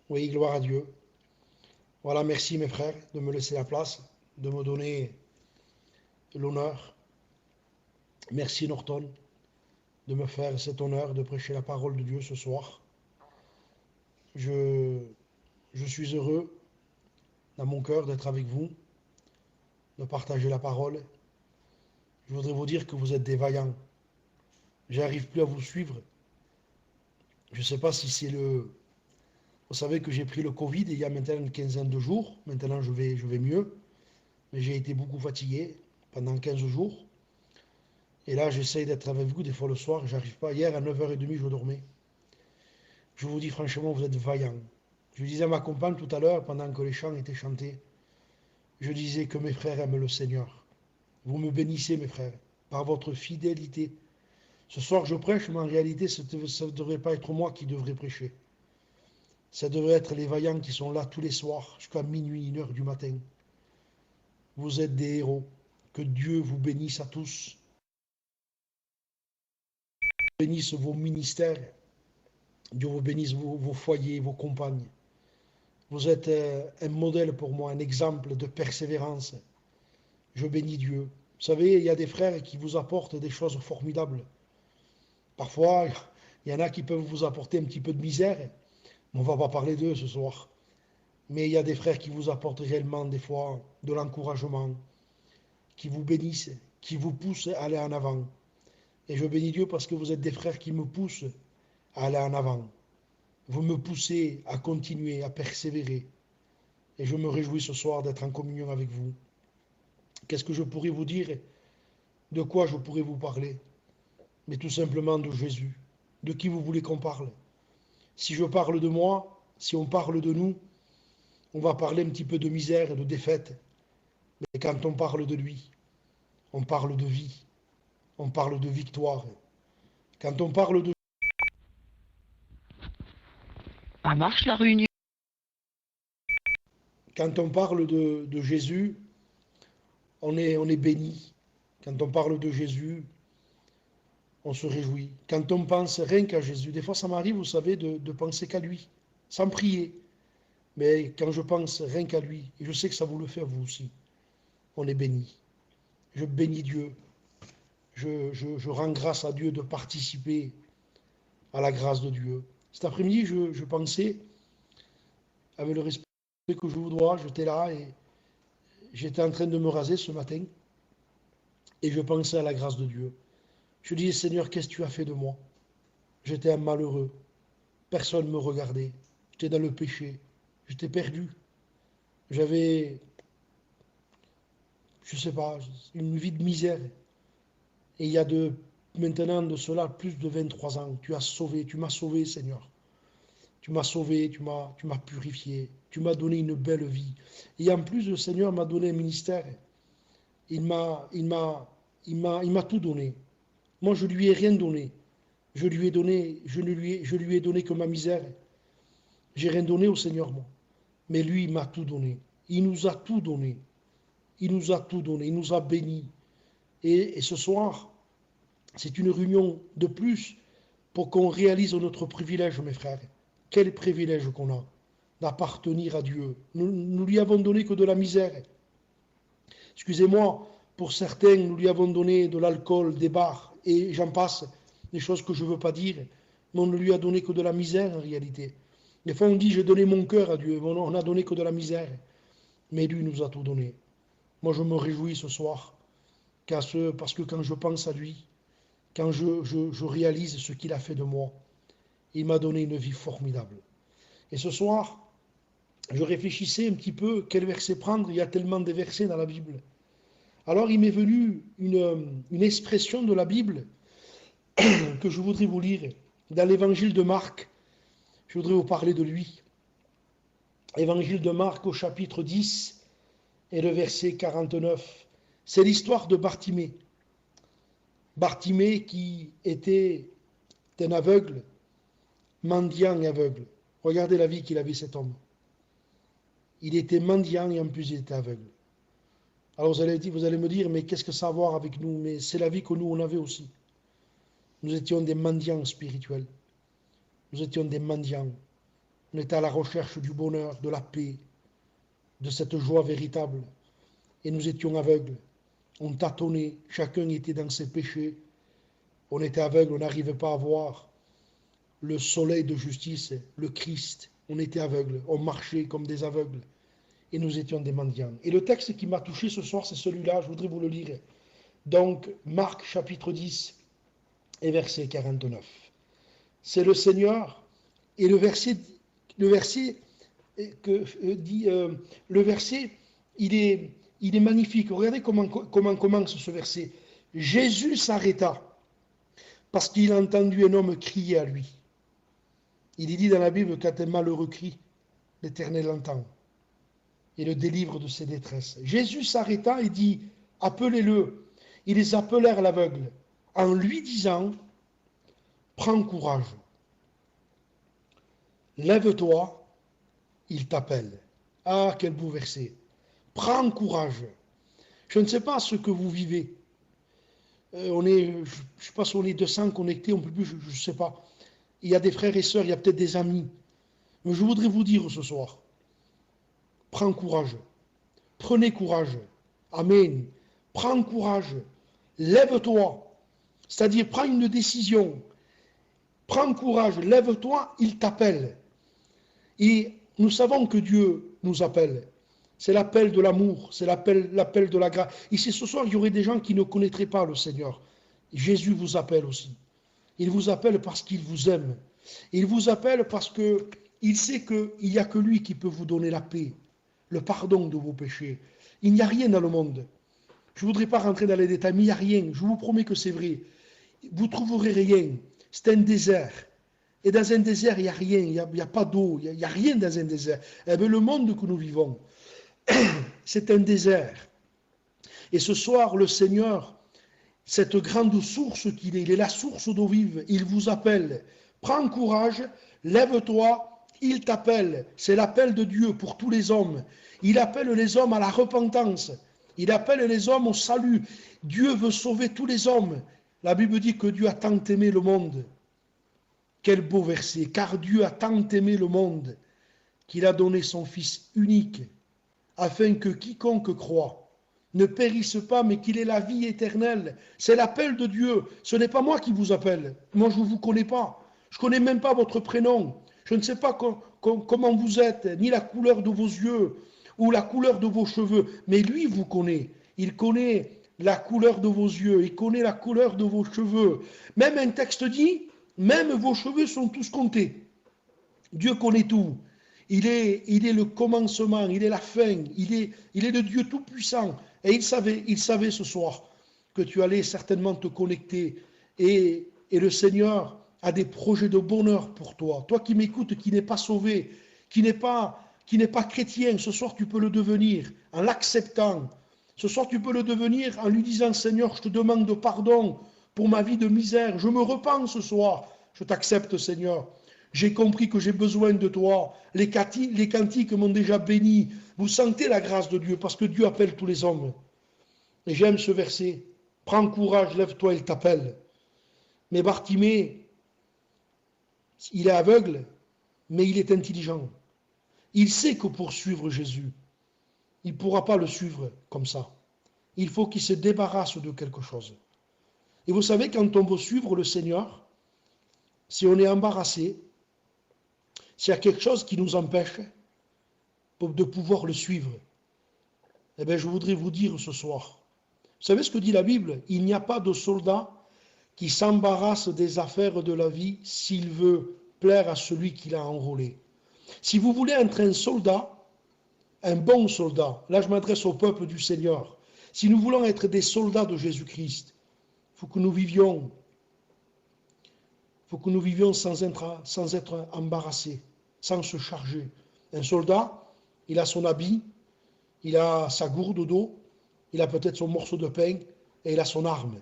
Oui, gloire à Dieu. Voilà, merci mes frères de me laisser la place, de me donner l'honneur. Merci Norton de me faire cet honneur de prêcher la parole de Dieu ce soir. Je, je suis heureux dans mon cœur d'être avec vous, de partager la parole. Je voudrais vous dire que vous êtes des vaillants. J'arrive plus à vous suivre. Je ne sais pas si c'est le... Vous savez que j'ai pris le Covid il y a maintenant une quinzaine de jours. Maintenant je vais mieux. Mais j'ai été beaucoup fatigué pendant 15 jours. Et là, j'essaye d'être avec vous des fois le soir, j'arrive pas. Hier, à 9h30, je dormais. Je vous dis franchement, vous êtes vaillants. Je disais à ma compagne tout à l'heure, pendant que les chants étaient chantés, je disais que mes frères aiment le Seigneur. Vous me bénissez, mes frères, par votre fidélité. Ce soir, je prêche, mais en réalité, ça ne devrait pas être moi qui devrais prêcher. Ça devrait être les vaillants qui sont là tous les soirs, jusqu'à minuit, 1h du matin. Vous êtes des héros. Que Dieu vous bénisse à tous. Bénisse vos ministères. Dieu vous bénisse vos foyers, vos compagnes. Vous êtes un modèle pour moi, un exemple de persévérance. Je bénis Dieu. Vous savez, il y a des frères qui vous apportent des choses formidables. Parfois, il y en a qui peuvent vous apporter un petit peu de misère. On ne va pas parler d'eux ce soir. Mais il y a des frères qui vous apportent réellement des fois de l'encouragement, qui vous bénissent, qui vous poussent à aller en avant. Et je bénis Dieu parce que vous êtes des frères qui me poussent à aller en avant. Vous me poussez à continuer, à persévérer. Et je me réjouis ce soir d'être en communion avec vous. Qu'est-ce que je pourrais vous dire? De quoi je pourrais vous parler? Mais tout simplement de Jésus. De qui vous voulez qu'on parle? Si je parle de moi, si on parle de nous, on va parler un petit peu de misère et de défaite. Mais quand on parle de lui, on parle de vie, on parle de victoire. Quand on parle de, En marche la réunion. quand on parle de Jésus, on est béni. Quand on parle de Jésus, on se réjouit. Quand on pense rien qu'à Jésus, des fois ça m'arrive, vous savez, de penser qu'à lui, sans prier. Mais quand je pense rien qu'à lui, et je sais que ça vous le fait à vous aussi, on est béni. Je bénis Dieu. Je rends grâce à Dieu de participer à la grâce de Dieu. Cet après-midi, je pensais, avec le respect que je vous dois, j'étais là et j'étais en train de me raser ce matin et je pensais à la grâce de Dieu. Je disais, Seigneur, qu'est-ce que tu as fait de moi? J'étais un malheureux. Personne ne me regardait. J'étais dans le péché. J'étais perdu. J'avais, je ne sais pas, une vie de misère. Et il y a maintenant de cela plus de 23 ans, tu as sauvé, tu m'as sauvé, Seigneur. Tu m'as sauvé, tu m'as purifié, tu m'as donné une belle vie. Et en plus, le Seigneur m'a donné un ministère. Il m'a, il m'a, il m'a tout donné. Moi, je lui ai rien donné. Je lui ai donné, je lui ai donné que ma misère. J'ai rien donné au Seigneur, moi. Mais lui, il m'a tout donné. Il nous a tout donné. Il nous a tout donné. Il nous a bénis. Et ce soir, c'est une réunion de plus pour qu'on réalise notre privilège, mes frères. Quel privilège qu'on a d'appartenir à Dieu. Nous lui avons donné que de la misère. Excusez-moi, pour certains, nous lui avons donné de l'alcool, des bars, et j'en passe, des choses que je ne veux pas dire, mais on ne lui a donné que de la misère en réalité. Des fois on dit j'ai donné mon cœur à Dieu, mais on n'a donné que de la misère. Mais lui nous a tout donné. Moi je me réjouis ce soir, parce que quand je pense à lui, quand je réalise ce qu'il a fait de moi, il m'a donné une vie formidable. Et ce soir, je réfléchissais un petit peu quel verset prendre, il y a tellement de versets dans la Bible. Alors il m'est venu une expression de la Bible que je voudrais vous lire. Dans l'évangile de Marc, je voudrais vous parler de lui. Évangile de Marc au chapitre 10 et le verset 49. C'est l'histoire de Bartimée. Bartimée qui était un aveugle, mendiant et aveugle. Regardez la vie qu'il avait cet homme. Il était mendiant et en plus il était aveugle. Alors vous allez me dire, mais qu'est-ce que ça a à voir avec nous? Mais c'est la vie que nous on avait aussi. Nous étions des mendiants spirituels. Nous étions des mendiants. On était à la recherche du bonheur, de la paix, de cette joie véritable. Et nous étions aveugles. On tâtonnait, chacun était dans ses péchés. On était aveugles, on n'arrivait pas à voir le soleil de justice, le Christ. On était aveugles, on marchait comme des aveugles. Et nous étions des mendiants. Et le texte qui m'a touché ce soir, c'est celui-là, je voudrais vous le lire. Donc, Marc chapitre 10 et verset 49. C'est le Seigneur, et le verset il est magnifique. Regardez comment commence ce verset. Jésus s'arrêta parce qu'il a entendu un homme crier à lui. Il est dit dans la Bible, quand un malheureux crie, l'Éternel l'entend et le délivre de ses détresses. Jésus s'arrêta et dit, appelez-le. Ils les appelèrent l'aveugle en lui disant, prends courage, lève-toi, il t'appelle. Ah, quel beau verset. Prends courage. Je ne sais pas ce que vous vivez. Je ne sais pas si on est 200 connectés, on peut plus, je ne sais pas. Il y a des frères et sœurs, il y a peut-être des amis. Mais je voudrais vous dire ce soir, prends courage. Prenez courage. Amen. Prends courage. Lève-toi. C'est-à-dire, prends une décision. Prends courage. Lève-toi, il t'appelle. Et nous savons que Dieu nous appelle. C'est l'appel de l'amour, c'est l'appel de la grâce. Ici, ce soir, il y aurait des gens qui ne connaîtraient pas le Seigneur. Jésus vous appelle aussi. Il vous appelle parce qu'il vous aime. Il vous appelle parce qu'il sait qu'il n'y a que lui qui peut vous donner la paix, le pardon de vos péchés. Il n'y a rien dans le monde. Je ne voudrais pas rentrer dans les détails, mais il n'y a rien. Je vous promets que c'est vrai. Vous ne trouverez rien. C'est un désert. Et dans un désert, il n'y a rien. Il n'y a pas d'eau. Il n'y a rien dans un désert. Eh bien, le monde que nous vivons, c'est un désert. Et ce soir, le Seigneur, cette grande source qu'il est, il est la source d'eau vive, il vous appelle. Prends courage, lève-toi, il t'appelle. C'est l'appel de Dieu pour tous les hommes. Il appelle les hommes à la repentance. Il appelle les hommes au salut. Dieu veut sauver tous les hommes. La Bible dit que Dieu a tant aimé le monde. Quel beau verset. Car Dieu a tant aimé le monde qu'il a donné son Fils unique, afin que quiconque croit ne périsse pas, mais qu'il ait la vie éternelle. C'est l'appel de Dieu. Ce n'est pas moi qui vous appelle. Moi, je ne vous connais pas. Je ne connais même pas votre prénom. Je ne sais pas comment vous êtes, ni la couleur de vos yeux, ou la couleur de vos cheveux. Mais lui vous connaît. Il connaît la couleur de vos yeux. Il connaît la couleur de vos cheveux. Même un texte dit, même vos cheveux sont tous comptés. Dieu connaît tout. Il est le commencement, il est la fin, il est le Dieu tout-puissant. Et il savait ce soir que tu allais certainement te connecter. Et le Seigneur a des projets de bonheur pour toi. Toi qui m'écoutes, qui n'es pas sauvé, qui n'est pas chrétien, ce soir tu peux le devenir en l'acceptant. Ce soir tu peux le devenir en lui disant, Seigneur, je te demande pardon pour ma vie de misère. Je me repens ce soir. Je t'accepte, Seigneur. J'ai compris que j'ai besoin de toi. Les cantiques m'ont déjà béni. Vous sentez la grâce de Dieu parce que Dieu appelle tous les hommes. Et j'aime ce verset. Prends courage, lève-toi, il t'appelle. Mais Bartimée, il est aveugle, mais il est intelligent. Il sait que pour suivre Jésus, il ne pourra pas le suivre comme ça. Il faut qu'il se débarrasse de quelque chose. Et vous savez, quand on veut suivre le Seigneur, si on est embarrassé, s'il y a quelque chose qui nous empêche de pouvoir le suivre, eh bien, je voudrais vous dire ce soir, vous savez ce que dit la Bible? Il n'y a pas de soldat qui s'embarrasse des affaires de la vie s'il veut plaire à celui qui l'a enrôlé. Si vous voulez être un soldat, un bon soldat, là je m'adresse au peuple du Seigneur, si nous voulons être des soldats de Jésus-Christ, il faut que nous vivions sans être embarrassés, sans se charger. Un soldat, il a son habit, il a sa gourde d'eau, il a peut-être son morceau de pain et il a son arme.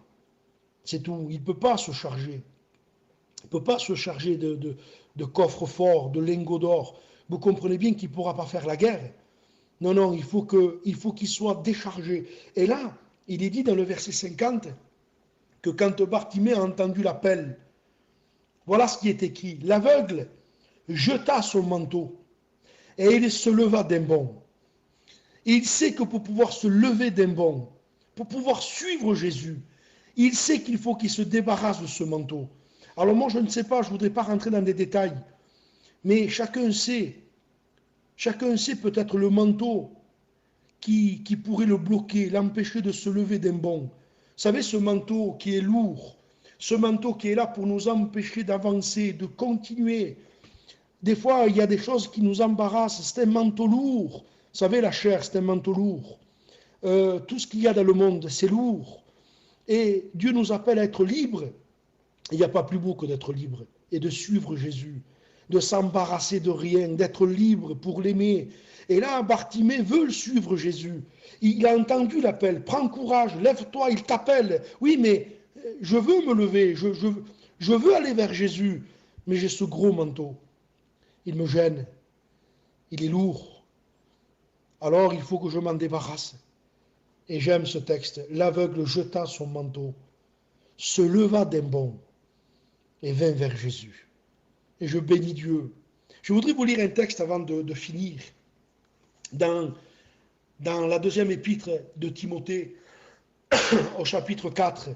C'est tout. Il ne peut pas se charger. Il ne peut pas se charger de coffres forts, de lingots d'or. Vous comprenez bien qu'il ne pourra pas faire la guerre. Non, il faut qu'il soit déchargé. Et là, il est dit dans le verset 50 que quand Bartimée a entendu l'appel, voilà ce qui est écrit. L'aveugle jeta son manteau et il se leva d'un bond. Et il sait que pour pouvoir se lever d'un bond, pour pouvoir suivre Jésus, il sait qu'il faut qu'il se débarrasse de ce manteau. Alors moi, je ne sais pas, je ne voudrais pas rentrer dans des détails, mais chacun sait peut-être le manteau qui pourrait le bloquer, l'empêcher de se lever d'un bond. Vous savez, ce manteau qui est lourd, ce manteau qui est là pour nous empêcher d'avancer, de continuer. Des fois, il y a des choses qui nous embarrassent, c'est un manteau lourd. Vous savez, la chair, c'est un manteau lourd. Tout ce qu'il y a dans le monde, c'est lourd. Et Dieu nous appelle à être libres. Il n'y a pas plus beau que d'être libre et de suivre Jésus, de s'embarrasser de rien, d'être libre pour l'aimer. Et là, Bartimée veut suivre Jésus. Il a entendu l'appel. Prends courage, lève-toi, il t'appelle. Oui, mais je veux me lever, je veux aller vers Jésus, mais j'ai ce gros manteau. Il me gêne, il est lourd. Alors il faut que je m'en débarrasse. Et j'aime ce texte. L'aveugle jeta son manteau, se leva d'un bond et vint vers Jésus. Et je bénis Dieu. Je voudrais vous lire un texte avant de finir. Dans la deuxième épître de Timothée, au chapitre 4,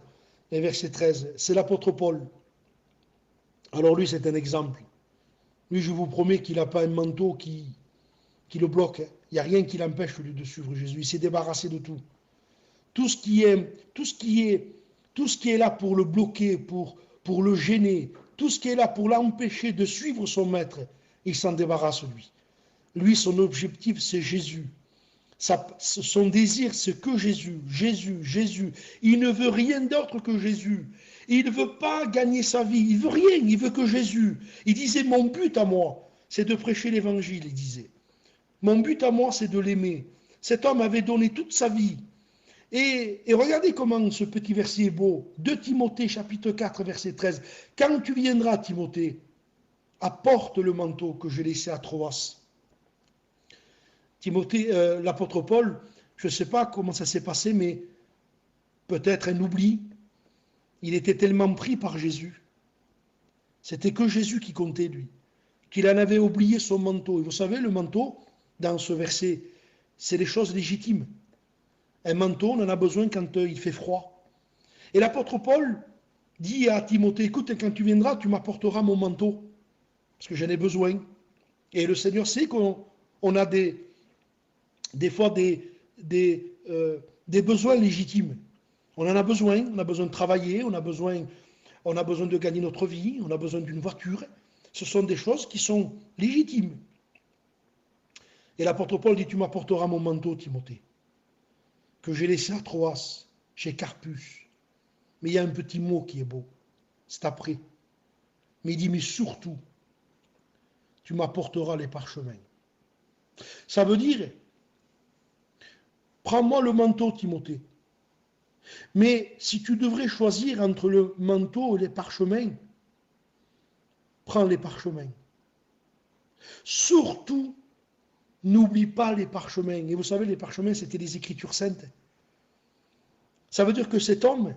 et verset 13, c'est l'apôtre Paul. Alors lui, c'est un exemple. Lui, je vous promets qu'il n'a pas un manteau qui le bloque. Il n'y a rien qui l'empêche, lui, de suivre Jésus. Il s'est débarrassé de tout. Tout ce qui est là pour le bloquer, pour le gêner, tout ce qui est là pour l'empêcher de suivre son maître, il s'en débarrasse, lui. Lui, son objectif, c'est Jésus. Son désir, c'est que Jésus, Jésus, Jésus. Il ne veut rien d'autre que Jésus. Il ne veut pas gagner sa vie. Il veut rien, il veut que Jésus. Il disait, mon but à moi, c'est de prêcher l'évangile, il disait. Mon but à moi, c'est de l'aimer. Cet homme avait donné toute sa vie. Et regardez comment ce petit verset est beau. 2 Timothée, chapitre 4, verset 13. Quand tu viendras, Timothée, apporte le manteau que j'ai laissé à Troas. Timothée, l'apôtre Paul, je ne sais pas comment ça s'est passé, mais peut-être un oubli. Il était tellement pris par Jésus. C'était que Jésus qui comptait, lui. Qu'il en avait oublié son manteau. Et vous savez, le manteau, dans ce verset, c'est des choses légitimes. Un manteau, on en a besoin quand il fait froid. Et l'apôtre Paul dit à Timothée, écoute, quand tu viendras, tu m'apporteras mon manteau, parce que j'en ai besoin. Et le Seigneur sait qu'on a des fois des besoins légitimes. On en a besoin de travailler, on a besoin de gagner notre vie, on a besoin d'une voiture. Ce sont des choses qui sont légitimes. Et l'apôtre Paul dit, tu m'apporteras mon manteau, Timothée, que j'ai laissé à Troas, chez Carpus. Mais il y a un petit mot qui est beau, c'est après. Mais il dit, mais surtout, tu m'apporteras les parchemins. Ça veut dire, prends-moi le manteau, Timothée. Mais si tu devrais choisir entre le manteau et les parchemins, prends les parchemins. Surtout, n'oublie pas les parchemins. Et vous savez, les parchemins, c'était les Écritures saintes. Ça veut dire que cet homme,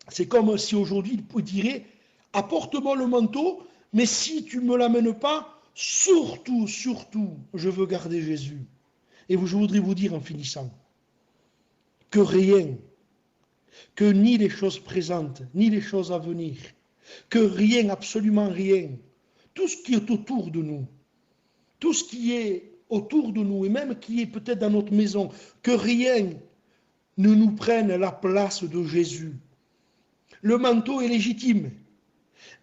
c'est comme si aujourd'hui il dirait, apporte-moi le manteau, mais si tu ne me l'amènes pas, surtout, je veux garder Jésus. Et je voudrais vous dire en finissant, que rien, que ni les choses présentes, ni les choses à venir, que rien, absolument rien, tout ce qui est autour de nous, tout ce qui est autour de nous, et même qui est peut-être dans notre maison, que rien ne nous prenne la place de Jésus. Le manteau est légitime,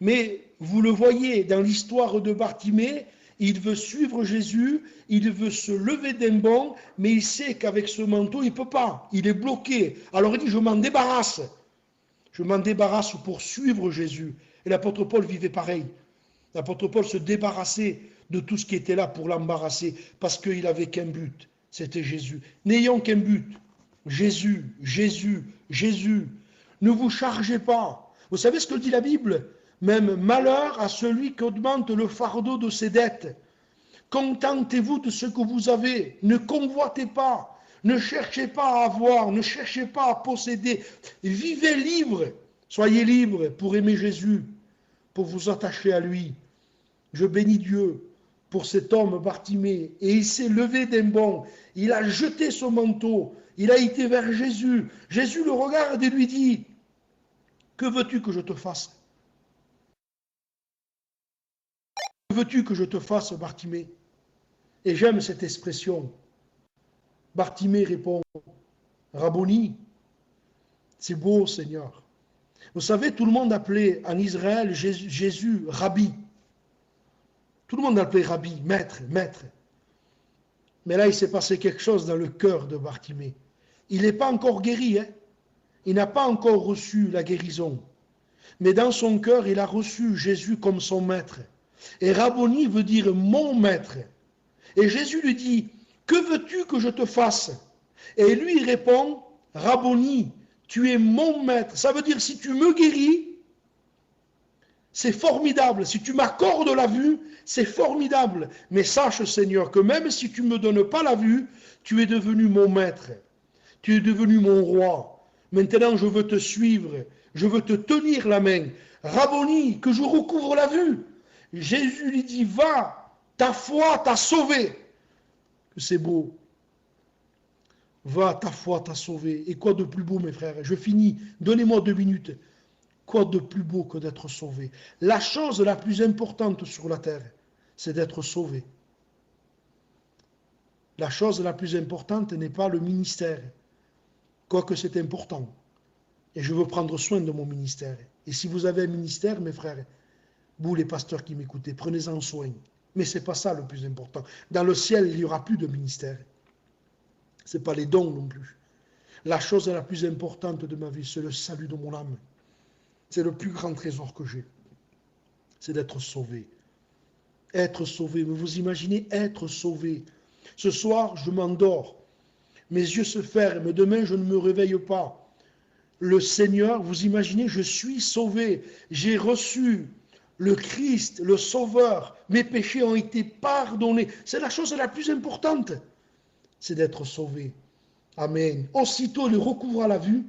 mais vous le voyez dans l'histoire de Bartimée, il veut suivre Jésus, il veut se lever d'un bond, mais il sait qu'avec ce manteau, il ne peut pas, il est bloqué. Alors il dit, je m'en débarrasse pour suivre Jésus. Et l'apôtre Paul vivait pareil. L'apôtre Paul se débarrassait de tout ce qui était là pour l'embarrasser, parce qu'il n'avait qu'un but, c'était Jésus. N'ayons qu'un but, Jésus, Jésus, Jésus. Ne vous chargez pas. Vous savez ce que dit la Bible ? Même malheur à celui qui augmente le fardeau de ses dettes. Contentez-vous de ce que vous avez. Ne convoitez pas. Ne cherchez pas à avoir. Ne cherchez pas à posséder. Vivez libre. Soyez libre pour aimer Jésus, pour vous attacher à lui. Je bénis Dieu pour cet homme Bartimée. Et il s'est levé d'un bond. Il a jeté son manteau. Il a été vers Jésus. Jésus le regarde et lui dit, que veux-tu que je te fasse? Que veux-tu que je te fasse, Bartimée? Et j'aime cette expression. Bartimée répond, Rabboni, c'est beau, Seigneur. Vous savez, tout le monde appelait en Israël Jésus Rabbi. Tout le monde l'appelait Rabbi, maître, maître. Mais là, il s'est passé quelque chose dans le cœur de Bartimée. Il n'est pas encore guéri, hein? Il n'a pas encore reçu la guérison. Mais dans son cœur, il a reçu Jésus comme son maître. Et Rabboni veut dire mon maître. Et Jésus lui dit, que veux-tu que je te fasse? Et lui, il répond, Rabboni, tu es mon maître. Ça veut dire, si tu me guéris, c'est formidable. Si tu m'accordes la vue, c'est formidable. Mais sache, Seigneur, que même si tu ne me donnes pas la vue, tu es devenu mon maître. Tu es devenu mon roi. Maintenant, je veux te suivre. Je veux te tenir la main. Rabboni, que je recouvre la vue. Jésus lui dit, va, ta foi t'a sauvé. C'est beau. Va, ta foi t'a sauvé. Et quoi de plus beau, mes frères? Je finis. Donnez-moi 2 minutes. Quoi de plus beau que d'être sauvé? La chose la plus importante sur la terre, c'est d'être sauvé. La chose la plus importante n'est pas le ministère, quoique c'est important. Et je veux prendre soin de mon ministère. Et si vous avez un ministère, mes frères, vous les pasteurs qui m'écoutez, prenez-en soin. Mais ce n'est pas ça le plus important. Dans le ciel, il n'y aura plus de ministère. Ce n'est pas les dons non plus. La chose la plus importante de ma vie, c'est le salut de mon âme. C'est le plus grand trésor que j'ai. C'est d'être sauvé. Être sauvé. Mais vous imaginez être sauvé. Ce soir, je m'endors. Mes yeux se ferment. Demain, je ne me réveille pas. Le Seigneur, vous imaginez, je suis sauvé. J'ai reçu le Christ, le Sauveur. Mes péchés ont été pardonnés. C'est la chose la plus importante. C'est d'être sauvé. Amen. Aussitôt, il recouvra la vue.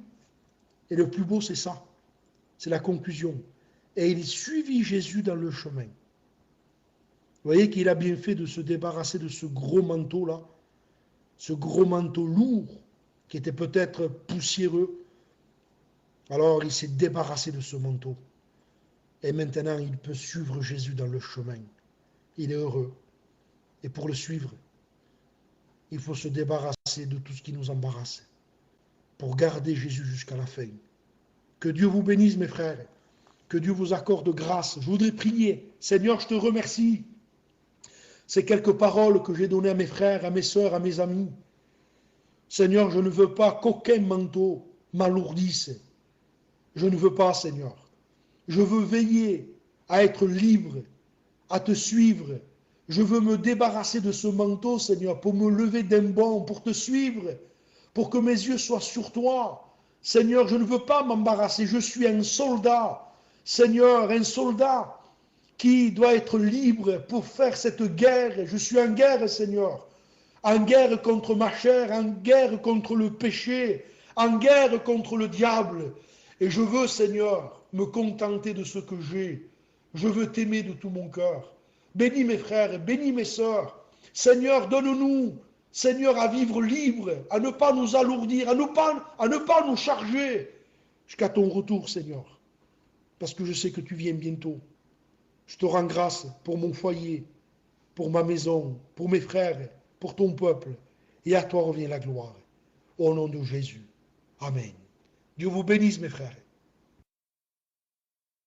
Et le plus beau, c'est ça. C'est la conclusion. Et il suivit Jésus dans le chemin. Vous voyez qu'il a bien fait de se débarrasser de ce gros manteau-là. Ce gros manteau lourd, qui était peut-être poussiéreux. Alors il s'est débarrassé de ce manteau. Et maintenant, il peut suivre Jésus dans le chemin. Il est heureux. Et pour le suivre, il faut se débarrasser de tout ce qui nous embarrasse. Pour garder Jésus jusqu'à la fin. Que Dieu vous bénisse, mes frères. Que Dieu vous accorde grâce. Je voudrais prier. Seigneur, je te remercie. Ces quelques paroles que j'ai données à mes frères, à mes sœurs, à mes amis. Seigneur, je ne veux pas qu'aucun manteau m'alourdisse. Je ne veux pas, Seigneur. Je veux veiller à être libre, à te suivre. Je veux me débarrasser de ce manteau, Seigneur, pour me lever d'un bond, pour te suivre, pour que mes yeux soient sur toi. Seigneur, je ne veux pas m'embarrasser, je suis un soldat. Seigneur, un soldat qui doit être libre pour faire cette guerre. Je suis en guerre, Seigneur. En guerre contre ma chair, en guerre contre le péché, en guerre contre le diable. Et je veux, Seigneur, me contenter de ce que j'ai. Je veux t'aimer de tout mon cœur. Bénis mes frères, bénis mes sœurs. Seigneur, donne-nous, Seigneur, à vivre libre, à ne pas nous alourdir, à ne pas nous charger jusqu'à ton retour, Seigneur. Parce que je sais que tu viens bientôt. Je te rends grâce pour mon foyer, pour ma maison, pour mes frères, pour ton peuple. Et à toi revient la gloire. Au nom de Jésus. Amen. Dieu vous bénisse, mes frères.